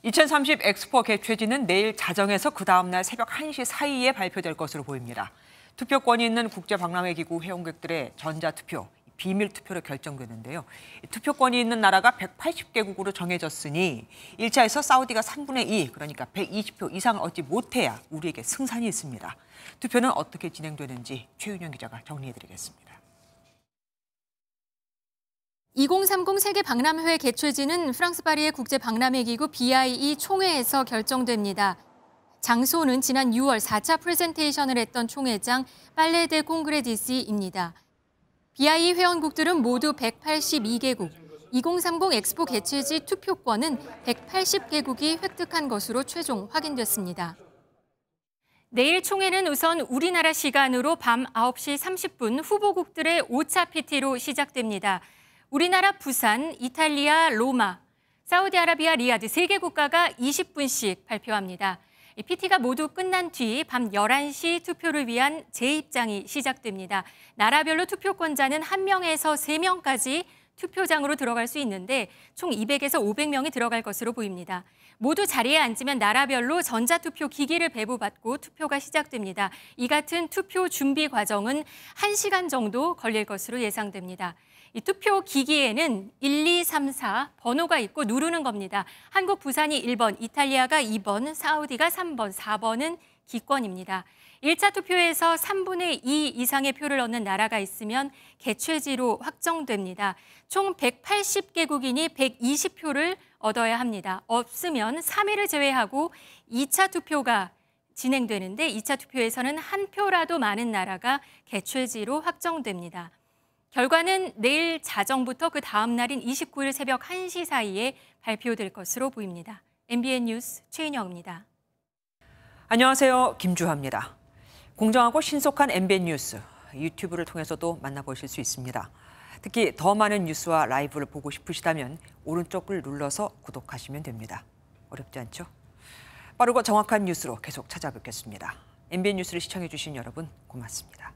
2030 엑스포 개최지는 내일 자정에서 그 다음날 새벽 1시 사이에 발표될 것으로 보입니다. 투표권이 있는 국제박람회기구 회원국들의 전자투표, 비밀투표로 결정되는데요. 투표권이 있는 나라가 180개국으로 정해졌으니 1차에서 사우디가 3분의 2, 그러니까 120표 이상 얻지 못해야 우리에게 승산이 있습니다. 투표는 어떻게 진행되는지 최윤영 기자가 정리해드리겠습니다. 2030 세계 박람회 개최지는 프랑스 파리의 국제 박람회 기구 BIE 총회에서 결정됩니다. 장소는 지난 6월 4차 프레젠테이션을 했던 총회장 팔레 데 콩그레디스입니다. BIE 회원국들은 모두 182개국, 2030 엑스포 개최지 투표권은 180개국이 획득한 것으로 최종 확인됐습니다. 내일 총회는 우선 우리나라 시간으로 밤 9시 30분 후보국들의 5차 PT로 시작됩니다. 우리나라 부산, 이탈리아 로마, 사우디아라비아 리야드 3개 국가가 20분씩 발표합니다. PT가 모두 끝난 뒤 밤 11시 투표를 위한 재입장이 시작됩니다. 나라별로 투표권자는 1명에서 3명까지 투표장으로 들어갈 수 있는데 총 200에서 500명이 들어갈 것으로 보입니다. 모두 자리에 앉으면 나라별로 전자투표 기기를 배부받고 투표가 시작됩니다. 이 같은 투표 준비 과정은 1시간 정도 걸릴 것으로 예상됩니다. 이 투표 기기에는 1, 2, 3, 4 번호가 있고 누르는 겁니다. 한국 부산이 1번, 이탈리아가 2번, 사우디가 3번, 4번은 기권입니다. 1차 투표에서 3분의 2 이상의 표를 얻는 나라가 있으면 개최지로 확정됩니다. 총 180개국인이 120표를 얻어야 합니다. 없으면 3일을 제외하고 2차 투표가 진행되는데 2차 투표에서는 한 표라도 많은 나라가 개최지로 확정됩니다. 결과는 내일 자정부터 그 다음 날인 29일 새벽 1시 사이에 발표될 것으로 보입니다. MBN 뉴스 최인영입니다. 안녕하세요. 김주하입니다. 공정하고 신속한 MBN 뉴스, 유튜브를 통해서도 만나보실 수 있습니다. 특히 더 많은 뉴스와 라이브를 보고 싶으시다면 오른쪽을 눌러서 구독하시면 됩니다. 어렵지 않죠? 빠르고 정확한 뉴스로 계속 찾아뵙겠습니다. MBN 뉴스를 시청해주신 여러분 고맙습니다.